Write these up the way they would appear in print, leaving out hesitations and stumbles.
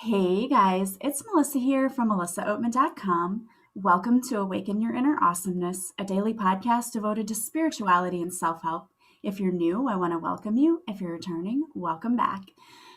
Hey guys, it's Melissa here from melissaoatman.com. Welcome to Awaken Your Inner Awesomeness, a daily podcast devoted to spirituality and self-help. If you're new, I want to welcome you. If you're returning, welcome back.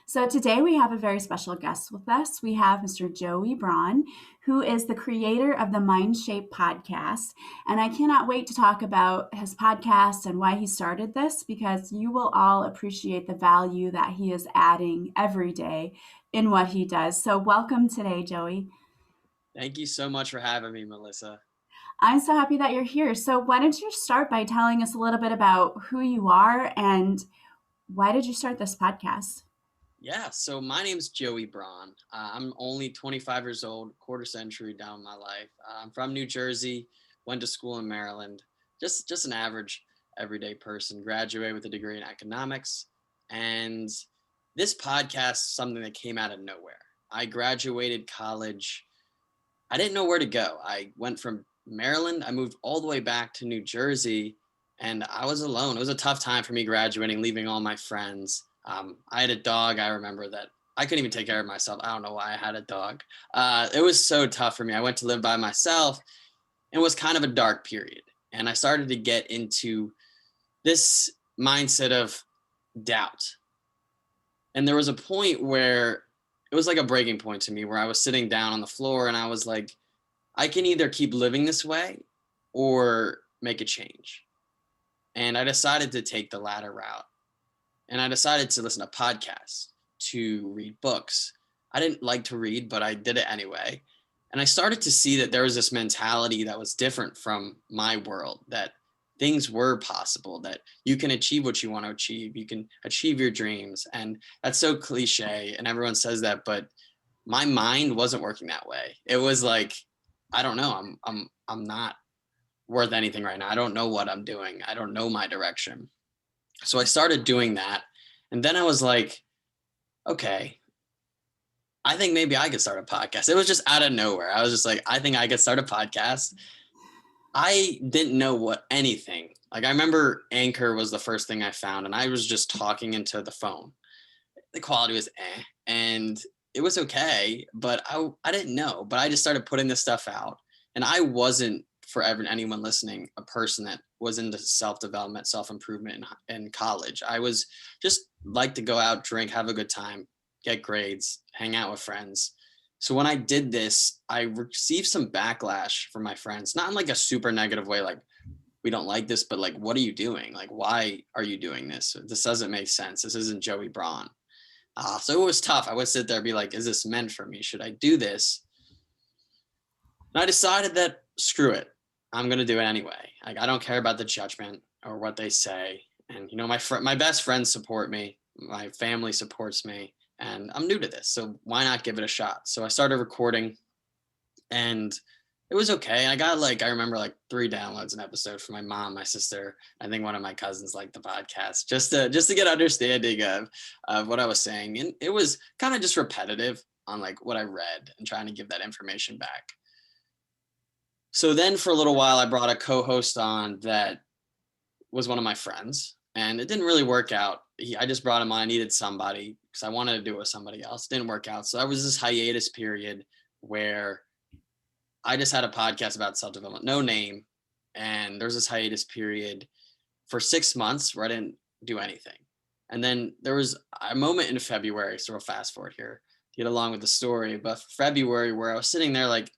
So today we have a very special guest with us. We have Mr. Joey Braun, who is the creator of the Mindshape Podcast. And I cannot wait to talk about his podcast and why he started this, because you will all appreciate the value that he is adding every day in what he does. So welcome today, Joey. Thank you so much for having me, Melissa. I'm so happy that you're here. So why don't you start by telling us a little bit about who you are and why did you start this podcast? Yeah, so my name's Joey Braun. I'm only 25 years old, quarter century down my life. I'm from New Jersey, went to school in Maryland, just an average everyday person, graduated with a degree in economics. And this podcast is something that came out of nowhere. I graduated college. I didn't know where to go. I went from Maryland, I moved all the way back to New Jersey, and I was alone. It was a tough time for me graduating, leaving all my friends. I had a dog. I remember that I couldn't even take care of myself. I don't know why I had a dog. It was so tough for me. I went to live by myself, and it was kind of a dark period. And I started to get into this mindset of doubt. And there was a point where it was like a breaking point to me where I was sitting down on the floor and I was like, I can either keep living this way or make a change. And I decided to take the latter route. And I decided to listen to podcasts, to read books. I didn't like to read, but I did it anyway. And I started to see that there was this mentality that was different from my world, that things were possible, that you can achieve what you want to achieve. You can achieve your dreams. And that's so cliche. And everyone says that, but my mind wasn't working that way. It was like, I don't know. I'm not worth anything right now. I don't know what I'm doing. I don't know my direction. So I started doing that. And then I was like, okay, I think maybe I could start a podcast. It was just out of nowhere. I was just like, I think I could start a podcast. I didn't know what anything. Like I remember Anchor was the first thing I found, and I was just talking into the phone. The quality was and it was okay, but I didn't know. But I just started putting this stuff out, and I wasn't, for anyone listening, a person that was into self-development, self-improvement in college. I was just like to go out, drink, have a good time, get grades, hang out with friends. So when I did this, I received some backlash from my friends, not in like a super negative way, like we don't like this, but like, what are you doing? Like, why are you doing this? This doesn't make sense. This isn't Joey Braun. So it was tough. I would sit there and be like, is this meant for me? Should I do this? And I decided that screw it. I'm going to do it anyway. Like, I don't care about the judgment or what they say. And, you know, my best friends support me. My family supports me, and I'm new to this. So why not give it a shot? So I started recording, and it was okay. I got I remember 3 downloads an episode from my mom, my sister. I think one of my cousins liked the podcast just to get understanding of what I was saying. And it was kind of just repetitive on like what I read and trying to give that information back. So then for a little while, I brought a co-host on that was one of my friends, and it didn't really work out. I just brought him on. I needed somebody because I wanted to do it with somebody else. It didn't work out. So that was this hiatus period where I just had a podcast about self-development, no name. And there was this hiatus period for 6 months where I didn't do anything. And then there was a moment in February, so we'll fast forward here to get along with the story, but February where I was sitting there like,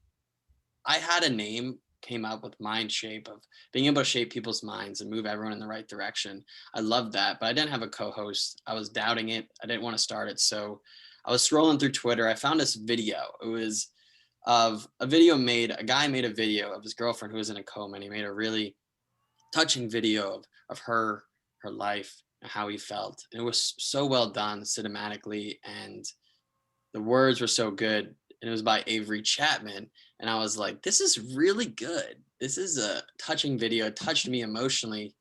I had a name, came up with Mindshape, of being able to shape people's minds and move everyone in the right direction. I loved that, but I didn't have a co-host. I was doubting it. I didn't want to start it. So I was scrolling through Twitter. I found this video. It was of a guy made a video of his girlfriend who was in a coma, and he made a really touching video of her life and how he felt. And it was so well done cinematically, and the words were so good. And it was by Avery Chapman. And I was like, this is really good. This is a touching video. It touched me emotionally.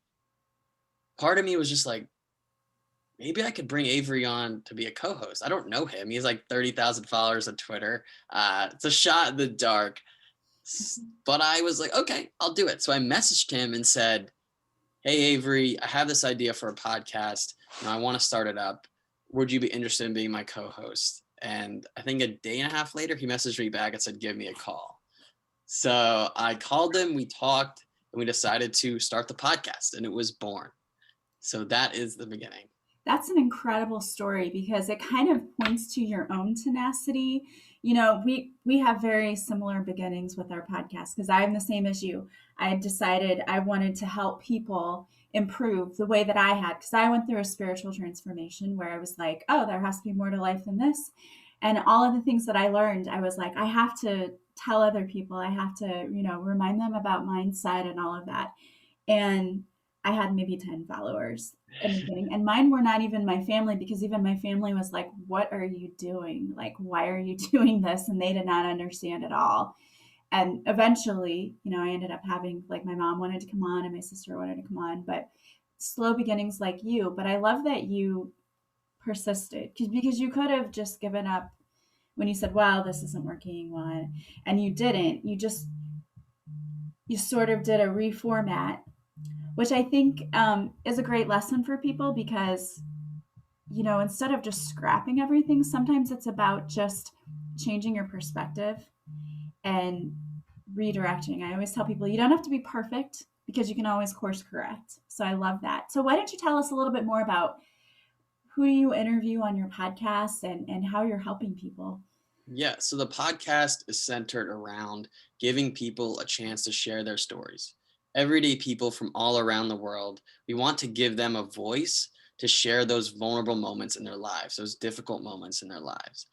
Part of me was just like, maybe I could bring Avery on to be a co-host. I don't know him. He has like 30,000 followers on Twitter. It's a shot in the dark. But I was like, okay, I'll do it. So I messaged him and said, hey, Avery, I have this idea for a podcast. I want to start it up. Would you be interested in being my co-host? And I think a day and a half later, he messaged me back and said, give me a call. So I called him, we talked, and we decided to start the podcast, and it was born. So that is the beginning. That's an incredible story because it kind of points to your own tenacity. You know, we have very similar beginnings with our podcast because I'm the same as you. I had decided I wanted to help people improve the way that I had, because I went through a spiritual transformation where I was like, oh, there has to be more to life than this. And all of the things that I learned, I was like, I have to tell other people. I have to, remind them about mindset and all of that. And I had maybe 10 followers in the beginning. And mine were not even my family, because even my family was like, what are you doing? Like, why are you doing this? And they did not understand at all. And eventually, I ended up having, like, my mom wanted to come on and my sister wanted to come on, but slow beginnings like you. But I love that you persisted, because you could have just given up when you said, wow, this isn't working. Well, and you didn't. You sort of did a reformat, which I think is a great lesson for people, because, instead of just scrapping everything, sometimes it's about just changing your perspective and redirecting. I always tell people you don't have to be perfect, because you can always course correct. So I love that. So why don't you tell us a little bit more about who you interview on your podcast and how you're helping people? Yeah, so the podcast is centered around giving people a chance to share their stories. Everyday people from all around the world, we want to give them a voice to share those vulnerable moments in their lives, those difficult moments in their lives.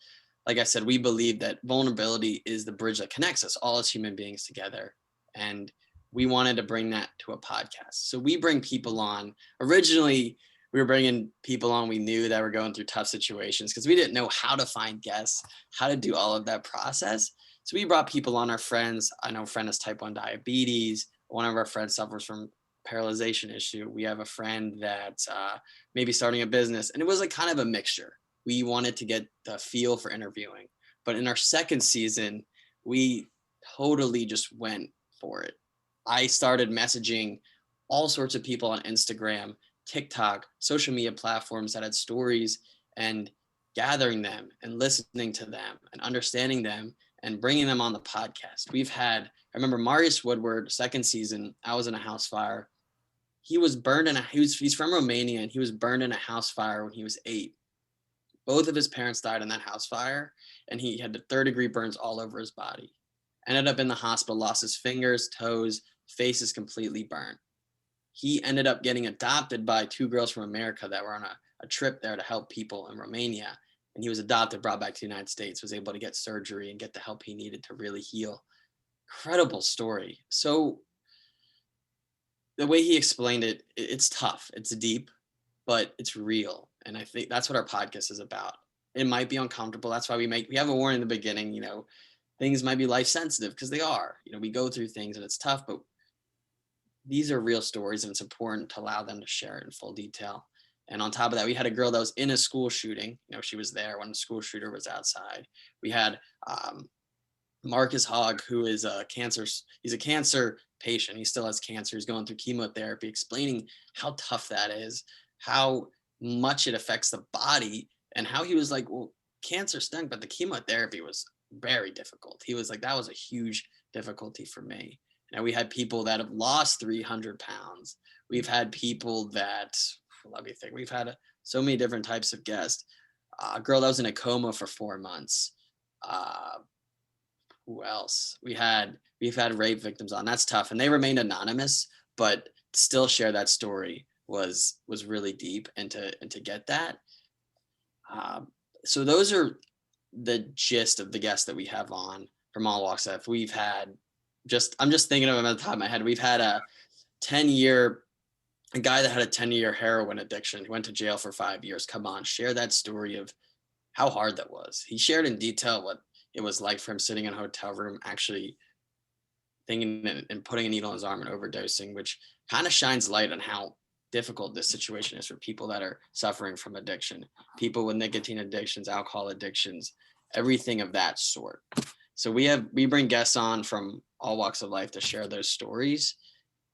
Like I said, we believe that vulnerability is the bridge that connects us all as human beings together. And we wanted to bring that to a podcast. So we bring people on. Originally, we were bringing people on we knew that were going through tough situations, because we didn't know how to find guests, how to do all of that process. So we brought people on, our friends. I know a friend has type 1 diabetes. One of our friends suffers from paralyzation issue. We have a friend that maybe starting a business. And it was like kind of a mixture. We wanted to get the feel for interviewing. But in our second season, we totally just went for it. I started messaging all sorts of people on Instagram, TikTok, social media platforms that had stories, and gathering them and listening to them and understanding them and bringing them on the podcast. I remember Marius Woodward, second season, I was in a house fire. He was burned he's from Romania, and he was burned in a house fire when he was 8. Both of his parents died in that house fire, and he had the 3rd-degree burns all over his body. Ended up in the hospital, lost his fingers, toes, face is completely burnt. He ended up getting adopted by 2 girls from America that were on a trip there to help people in Romania. And he was adopted, brought back to the United States, was able to get surgery and get the help he needed to really heal. Incredible story. So the way he explained it, it's tough, it's deep, but it's real. And I think that's what our podcast is about. It might be uncomfortable. That's why we have a warning in the beginning, things might be life sensitive, because they are. We go through things and it's tough, but these are real stories, and it's important to allow them to share it in full detail. And on top of that, we had a girl that was in a school shooting. She was there when the school shooter was outside. We had Marcus Hogg, who is he's a cancer patient. He still has cancer. He's going through chemotherapy, explaining how tough that is, how much it affects the body, and how he was like, well, cancer stunk, but the chemotherapy was very difficult. He was like, that was a huge difficulty for me. Now, we had people that have lost 300 pounds. We've had people that, let me think, we've had so many different types of guests. A girl that was in a coma for 4 months. Who else? We've had rape victims on. That's tough. And they remained anonymous, but still share that story was really deep, and to get that. So those are the gist of the guests that we have on from all walks of life. We've had I'm just thinking of them at the top of my head. We've had a guy that had a 10-year heroin addiction. He went to jail for 5 years. Come on, share that story of how hard that was. He shared in detail what it was like for him sitting in a hotel room, actually thinking and putting a needle in his arm and overdosing, which kind of shines light on how difficult this situation is for people that are suffering from addiction, people with nicotine addictions, alcohol addictions, everything of that sort. So we bring guests on from all walks of life to share those stories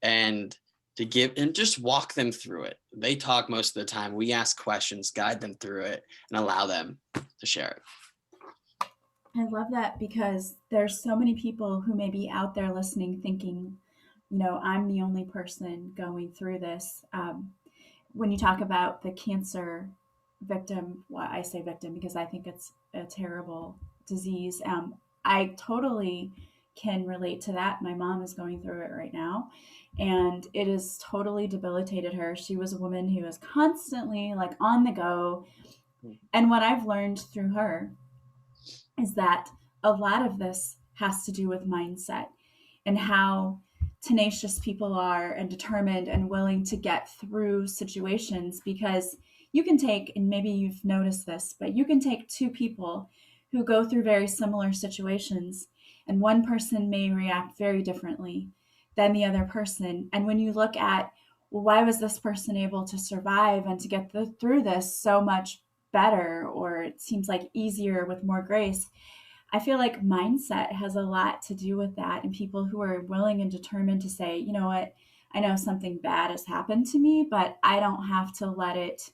and to give and just walk them through it. They talk most of the time. We ask questions, guide them through it, and allow them to share it. I love that because there's so many people who may be out there listening thinking, I'm the only person going through this. When you talk about the cancer victim, well, I say victim because I think it's a terrible disease. I totally can relate to that. My mom is going through it right now, and it has totally debilitated her. She was a woman who was constantly like on the go. And what I've learned through her is that a lot of this has to do with mindset and how tenacious people are and determined and willing to get through situations, because you can take, and maybe you've noticed this, but you can take two people who go through very similar situations, and one person may react very differently than the other person. And when you look at, well, why was this person able to survive and to get through this so much better, or it seems like easier with more grace, I feel like mindset has a lot to do with that, and people who are willing and determined to say, you know what, I know something bad has happened to me, but I don't have to let it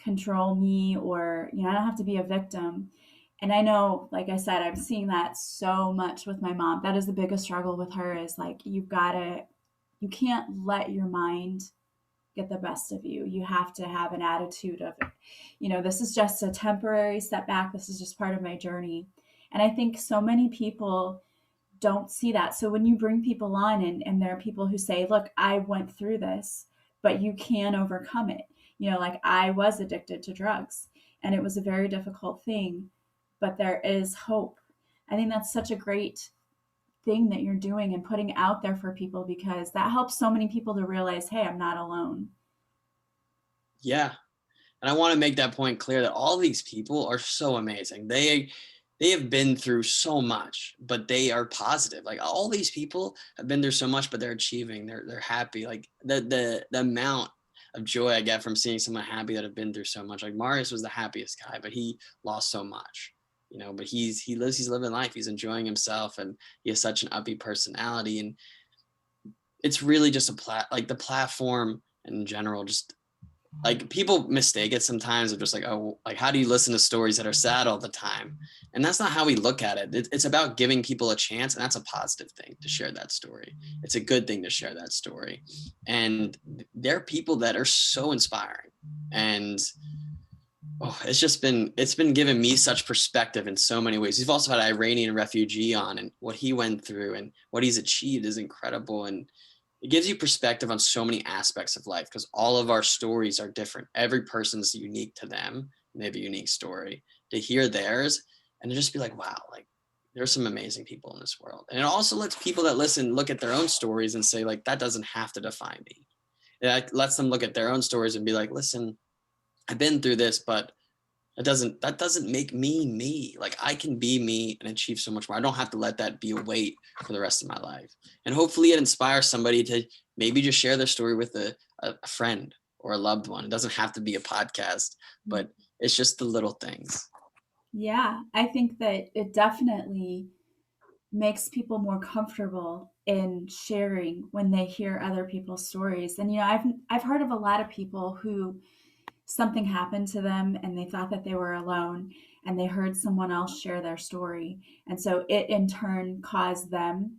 control me, or, I don't have to be a victim. And I know, like I said, I'm seeing that so much with my mom. That is the biggest struggle with her, is like, you can't let your mind get the best of you. You have to have an attitude of, this is just a temporary setback. This is just part of my journey. And I think so many people don't see that. So when you bring people on, and there are people who say, look, I went through this, but you can overcome it. Like I was addicted to drugs and it was a very difficult thing, but there is hope. I think that's such a great thing that you're doing and putting out there for people, because that helps so many people to realize, hey, I'm not alone. Yeah. And I want to make that point clear that all these people are so amazing. They have been through so much, but they are positive. Like all these people have been through so much, but they're achieving. They're happy. Like the amount of joy I get from seeing someone happy that have been through so much. Like Marius was the happiest guy, but he lost so much, but he's living life. He's enjoying himself, and he has such an upbeat personality. And it's really just like the platform in general, just like people mistake it sometimes of just like, oh, like how do you listen to stories that are sad all the time? And that's not how we look at it. It's about giving people a chance, and that's a positive thing to share that story. It's a good thing to share that story. And there are people that are so inspiring, and it's been giving me such perspective in so many ways. We've also had an Iranian refugee on, and what he went through and what he's achieved is incredible. And it gives you perspective on so many aspects of life, because all of our stories are different. Every person's unique to them, and they have a unique story. To hear theirs and to just be like, wow, like there's some amazing people in this world. And it also lets people that listen look at their own stories and say, like, that doesn't have to define me. It lets them look at their own stories and be like, listen, I've been through this, but that doesn't make me me. Like I can be me and achieve so much more. I don't have to let that be a weight for the rest of my life. And hopefully it inspires somebody to maybe just share their story with a friend or a loved one. It doesn't have to be a podcast, but it's just the little things. Yeah, I think that it definitely makes people more comfortable in sharing when they hear other people's stories. And I've heard of a lot of people who something happened to them and they thought that they were alone, and they heard someone else share their story, and so it in turn caused them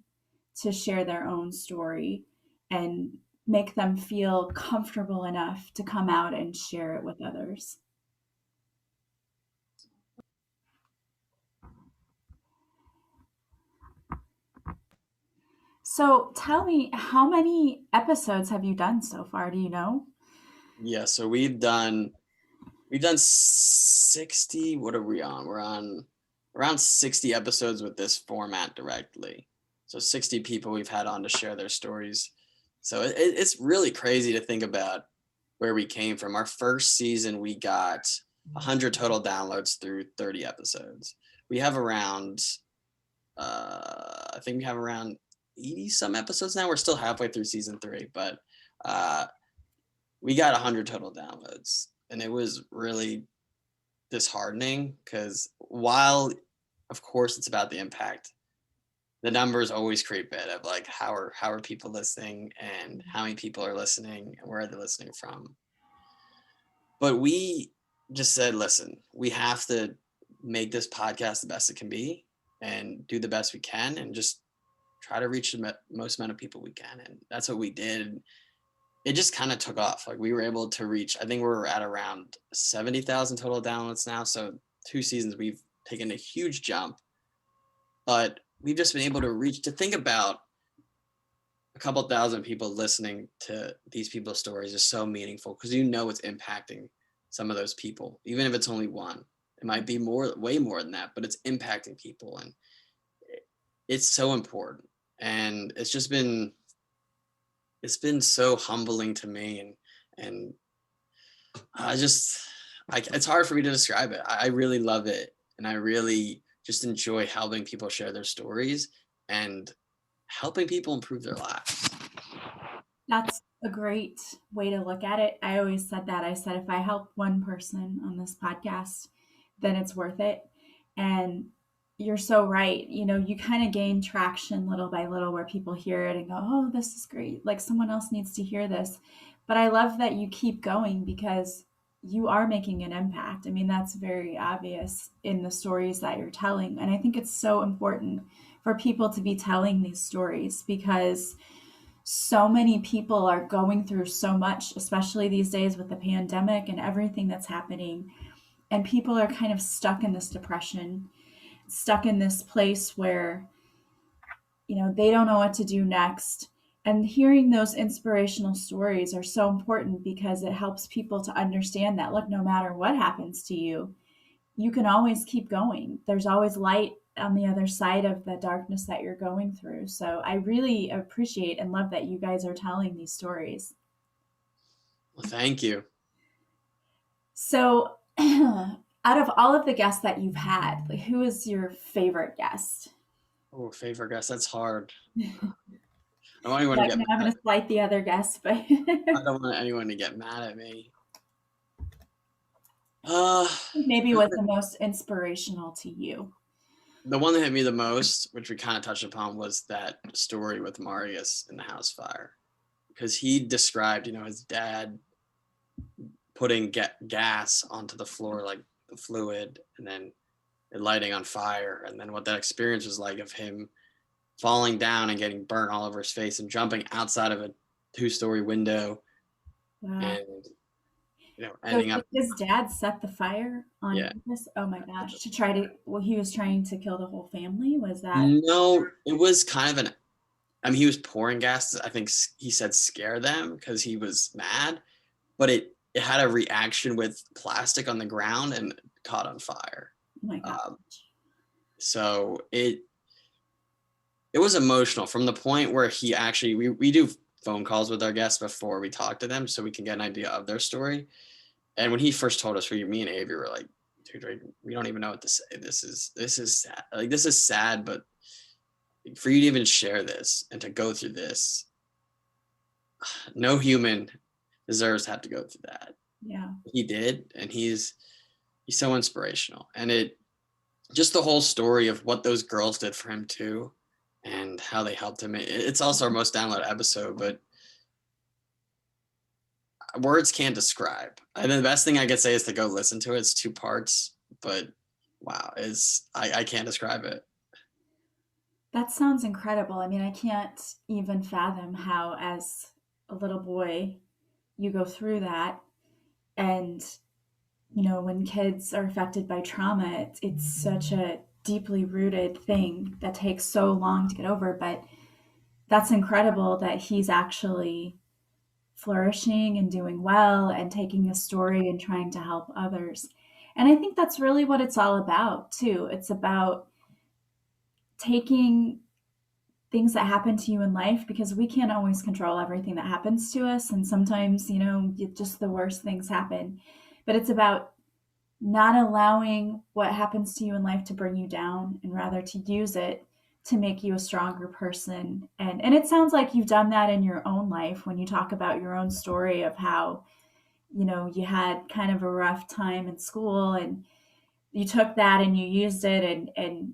to share their own story and make them feel comfortable enough to come out and share it with others. So tell me, how many episodes have you done so far? Do you know? Yeah. So we've done 60. What are we on? We're on around 60 episodes with this format directly. So 60 people we've had on to share their stories. So it's really crazy to think about where we came from. Our first season, we got 100 total downloads through 30 episodes. We have around, I think we have around 80 some episodes now. We're still halfway through season 3, but uh, we got 100 total downloads. And it was really disheartening because while, of course, it's about the impact, the numbers always creep a bit of like how are people listening and how many people are listening and where are they listening from. But we just said, listen, we have to make this podcast the best it can be and do the best we can and just try to reach the most amount of people we can. And that's what we did. It just kind of took off. Like we were able to reach, I think we're at around 70,000 total downloads now. So 2 seasons, we've taken a huge jump, but we've just been able to think about a couple thousand people listening to these people's stories is so meaningful because it's impacting some of those people, even if it's only one. It might be way more than that, but it's impacting people, and it's so important. And it's been so humbling to me, and it's hard for me to describe it. I really love it, and I really just enjoy helping people share their stories and helping people improve their lives. That's a great way to look at it. I always said that. I said, if I help one person on this podcast, then it's worth it. And you're so right. You kind of gain traction little by little where people hear it and go, oh, this is great. Like someone else needs to hear this. But I love that you keep going because you are making an impact. I mean, that's very obvious in the stories that you're telling. And I think it's so important for people to be telling these stories because so many people are going through so much, especially these days with the pandemic and everything that's happening. And people are kind of stuck in this depression, stuck in this place where, they don't know what to do next. And hearing those inspirational stories are so important because it helps people to understand that, look, no matter what happens to you, you can always keep going. There's always light on the other side of the darkness that you're going through. So I really appreciate and love that you guys are telling these stories. Well, thank you. So out of all of the guests that you've had, like, who is your favorite guest? Oh, favorite guest. That's hard. I don't want anyone to get mad. I'm going to slight the other guests, but I don't want anyone to get mad at me. Maybe what's the most inspirational to you? The one that hit me the most, which we kind of touched upon, was that story with Marius in the house fire, because he described, his dad putting gas onto the floor, like the fluid, and then it lighting on fire, and then what that experience was like of him falling down and getting burnt all over his face and jumping outside of a 2-story window. Wow. And ending up. His dad set the fire on purpose? Oh my gosh! He was trying to kill the whole family. Was that? No, it was kind of he was pouring gas. I think he said scare them because he was mad, but it had a reaction with plastic on the ground and caught on fire. Oh my gosh! So it was emotional from the point where he actually we do phone calls with our guests before we talk to them so we can get an idea of their story. And when he first told us, me and Avery were like, dude, we don't even know what to say. This is sad. Like, this is sad, but for you to even share this and to go through this, no human deserves to have to go through that. Yeah. He did, and he's so inspirational. And just the whole story of what those girls did for him too, and how they helped him. It's also our most downloaded episode, but words can't describe. And the best thing I could say is to go listen to it. It's 2 parts, but wow, I can't describe it. That sounds incredible. I mean, I can't even fathom how, as a little boy, you go through that. And, when kids are affected by trauma, it's such a deeply rooted thing that takes so long to get over. But that's incredible that he's actually flourishing and doing well and taking a story and trying to help others. And I think that's really what it's all about too. It's about taking things that happen to you in life, because we can't always control everything that happens to us. And sometimes, just the worst things happen. But it's about not allowing what happens to you in life to bring you down, and rather to use it to make you a stronger person. And it sounds like you've done that in your own life when you talk about your own story of how, you had kind of a rough time in school and you took that and you used it and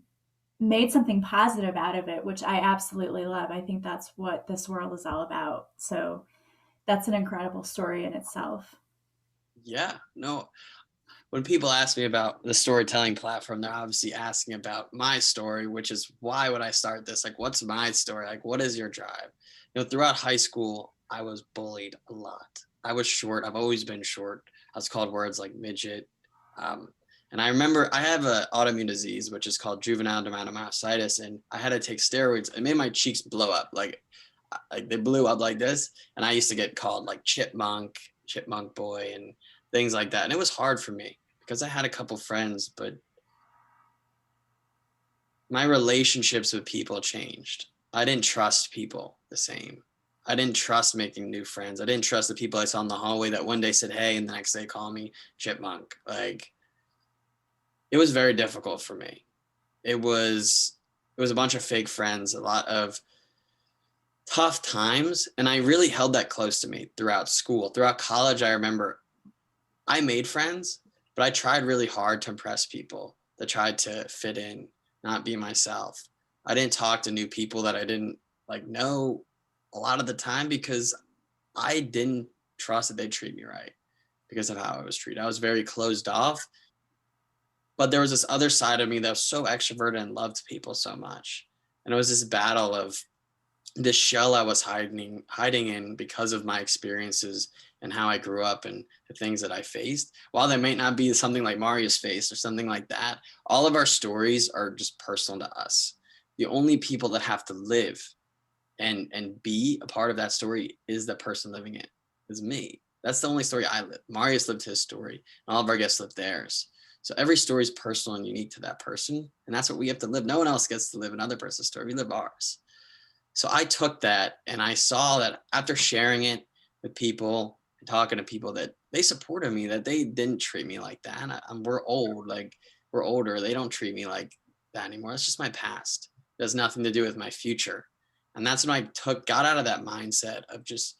made something positive out of it, which I absolutely love. I think that's what this world is all about. So that's an incredible story in itself. Yeah, no, when people ask me about the storytelling platform, they're obviously asking about my story, which is why would I start this? Like, what's my story? Like, what is your drive? Throughout high school, I was bullied a lot. I was short. I've always been short. I was called words like midget. And I remember I have an autoimmune disease, which is called juvenile dermatomyositis, and I had to take steroids. It made my cheeks blow up. Like they blew up like this. And I used to get called like chipmunk boy, and things like that. And it was hard for me because I had a couple friends, but my relationships with people changed. I didn't trust people the same. I didn't trust making new friends. I didn't trust the people I saw in the hallway that one day said, hey, and the next day call me chipmunk. Like, it was very difficult for me. It was a bunch of fake friends, a lot of tough times. And I really held that close to me throughout school. Throughout college, I remember I made friends, but I tried really hard to impress people, that tried to fit in, not be myself. I didn't talk to new people that I didn't know a lot of the time because I didn't trust that they'd treat me right because of how I was treated. I was very closed off, but there was this other side of me that was so extroverted and loved people so much. And it was this battle of this shell I was hiding in because of my experiences and how I grew up and the things that I faced. While they may not be something like Mario's face or something like that, all of our stories are just personal to us. The only people that have to live and be a part of that story is the person living it, is me. That's the only story I live. Mario's lived his story, and all of our guests lived theirs. So every story is personal and unique to that person, and that's what we have to live. No one else gets to live another person's story. We live ours. So I took that, and I saw that after sharing it with people and talking to people, that they supported me, that they didn't treat me like that. We're old, we're older. They don't treat me like that anymore. It's just my past. It has nothing to do with my future. And that's when I got out of that mindset of just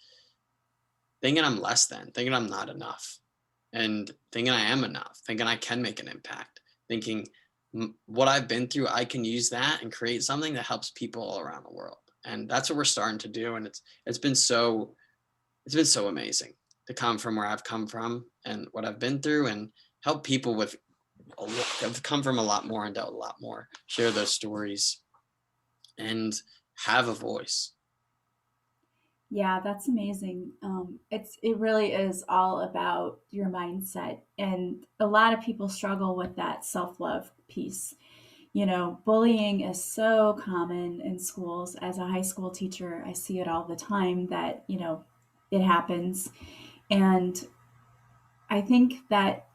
thinking I'm less than, thinking I'm not enough, and thinking I am enough, thinking I can make an impact, thinking what I've been through, I can use that and create something that helps people all around the world. And that's what we're starting to do. And it's been so amazing to come from where I've come from and what I've been through, and help people with have come from a lot more and dealt a lot more, share those stories, and have a voice. Yeah, that's amazing. It really is all about your mindset, and a lot of people struggle with that self-love piece. Bullying is so common in schools. As a high school teacher, I see it all the time that, it happens. And I think that,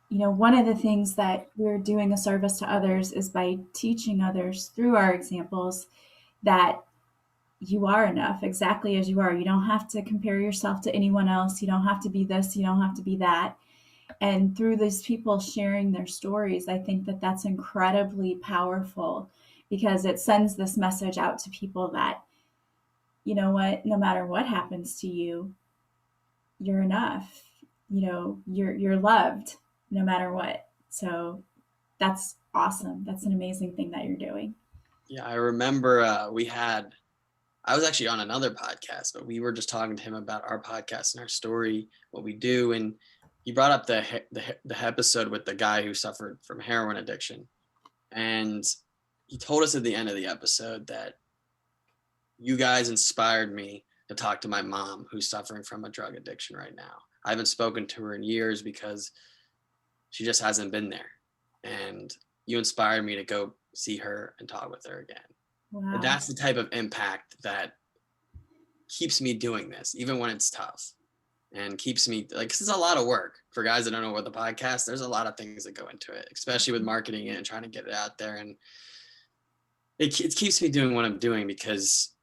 one of the things that we're doing a service to others is by teaching others through our examples that you are enough exactly as you are. You don't have to compare yourself to anyone else. You don't have to be this. You don't have to be that. And through these people sharing their stories, I think that that's incredibly powerful, because it sends this message out to people that, you know what, no matter what happens to you, you're enough. You're loved no matter what. So that's awesome. That's an amazing thing that you're doing. Yeah, I remember I was actually on another podcast, but we were just talking to him about our podcast and our story, what we do. And he brought up the episode with the guy who suffered from heroin addiction. And he told us at the end of the episode that you guys inspired me to talk to my mom, who's suffering from a drug addiction right now. I haven't spoken to her in years because she just hasn't been there. And you inspired me to go see her and talk with her again. Wow. And that's the type of impact that keeps me doing this, even when it's tough, and keeps me cause it's a lot of work for guys that don't know what the podcast, there's a lot of things that go into it, especially with marketing it and trying to get it out there. And it keeps me doing what I'm doing because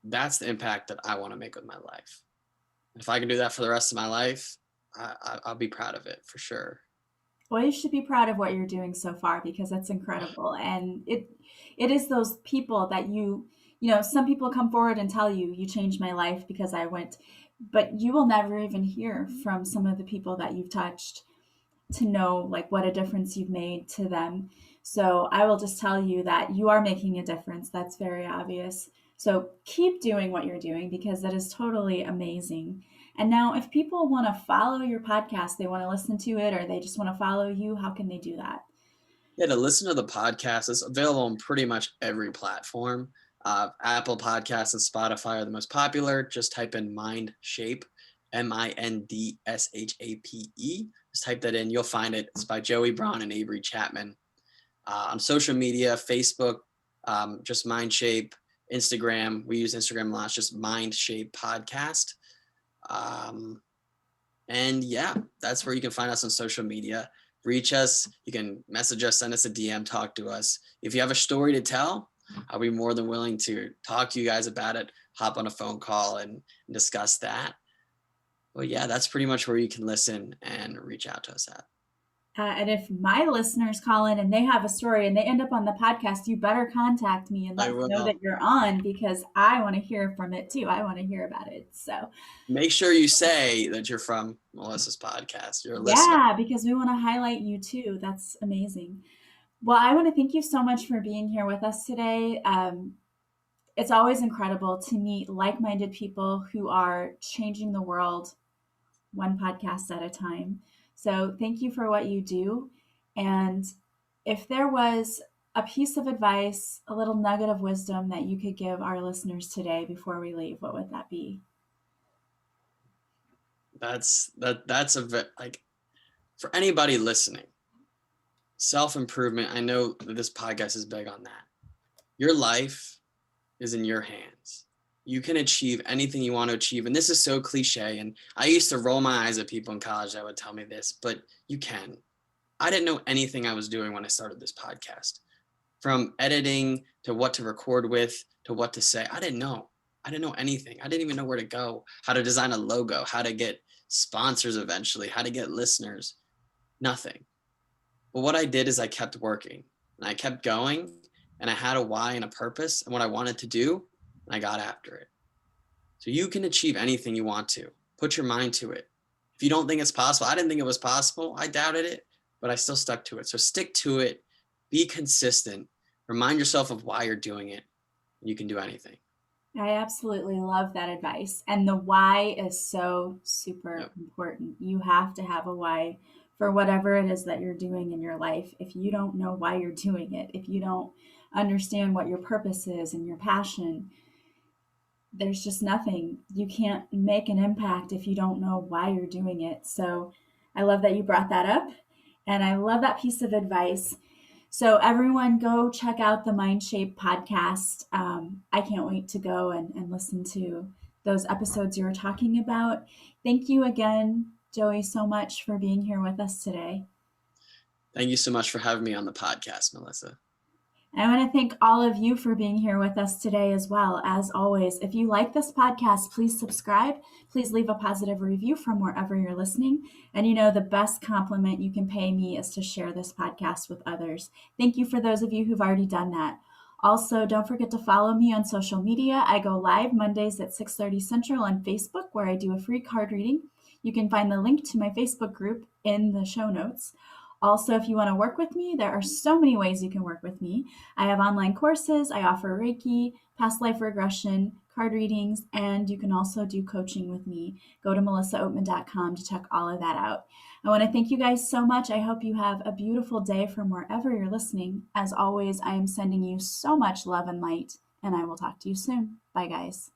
that's the impact that I want to make with my life. If I can do that for the rest of my life, I'll be proud of it for sure. Well, you should be proud of what you're doing so far, because that's incredible. And it is those people that some people come forward and tell you, you changed my life because I went, but you will never even hear from some of the people that you've touched to know what a difference you've made to them. So I will just tell you that you are making a difference. That's very obvious. So keep doing what you're doing, because that is totally amazing. And now if people want to follow your podcast, they want to listen to it, or they just want to follow you, how can they do that? Yeah, to listen to the podcast, it's available on pretty much every platform. Apple Podcasts and Spotify are the most popular. Just type in Mindshape, Mindshape. Just type that in. You'll find it. It's by Joey Braun and Avery Chapman. On social media, Facebook, just Mindshape. Instagram, we use Instagram a lot. It's just Mindshape Podcast. And yeah, that's where you can find us on social media. Reach us. You can message us, send us a DM, talk to us. If you have a story to tell, I'll be more than willing to talk to you guys about it, hop on a phone call and discuss that. Well, yeah, that's pretty much where you can listen and reach out to us at. And if my listeners call in and they have a story and they end up on the podcast, you better contact me and let me know that you're on, because I want to hear from it too. I want to hear about it. So make sure you say that you're from Melissa's podcast. You're a listener. Yeah, because we want to highlight you too. That's amazing. Well, I want to thank you so much for being here with us today. It's always incredible to meet like-minded people who are changing the world one podcast at a time. So thank you for what you do. And if there was a piece of advice, a little nugget of wisdom that you could give our listeners today before we leave, what would that be? That's for anybody listening, self-improvement. I know that this podcast is big on that. Your life is in your hands. You can achieve anything you want to achieve. And this is so cliche. And I used to roll my eyes at people in college that would tell me this, but you can. I didn't know anything I was doing when I started this podcast. From editing to what to record with to what to say. I didn't know anything. I didn't even know where to go, how to design a logo, how to get sponsors eventually, how to get listeners, nothing. But what I did is I kept working and I kept going, and I had a why and a purpose and what I wanted to do, and I got after it. So you can achieve anything you want to. Put your mind to it. If you don't think it's possible, I didn't think it was possible. I doubted it, but I still stuck to it. So stick to it, be consistent, remind yourself of why you're doing it, and you can do anything. I absolutely love that advice. And the why is so super important. You have to have a why for whatever it is that you're doing in your life. If you don't know why you're doing it, if you don't understand what your purpose is and your passion, there's just nothing. You can't make an impact if you don't know why you're doing it. So I love that you brought that up. And I love that piece of advice. So everyone go check out the Mindshape podcast. I can't wait to go and listen to those episodes you were talking about. Thank you again, Joey, so much for being here with us today. Thank you so much for having me on the podcast, Melissa. I want to thank all of you for being here with us today as well. As always, if you like this podcast, please subscribe. Please leave a positive review from wherever you're listening. And the best compliment you can pay me is to share this podcast with others. Thank you for those of you who've already done that. Also, don't forget to follow me on social media. I go live Mondays at 6:30 Central on Facebook, where I do a free card reading. You can find the link to my Facebook group in the show notes. Also, if you want to work with me, there are so many ways you can work with me. I have online courses, I offer Reiki, past life regression, card readings, and you can also do coaching with me. Go to melissaoatman.com to check all of that out. I want to thank you guys so much. I hope you have a beautiful day from wherever you're listening. As always, I am sending you so much love and light, and I will talk to you soon. Bye, guys.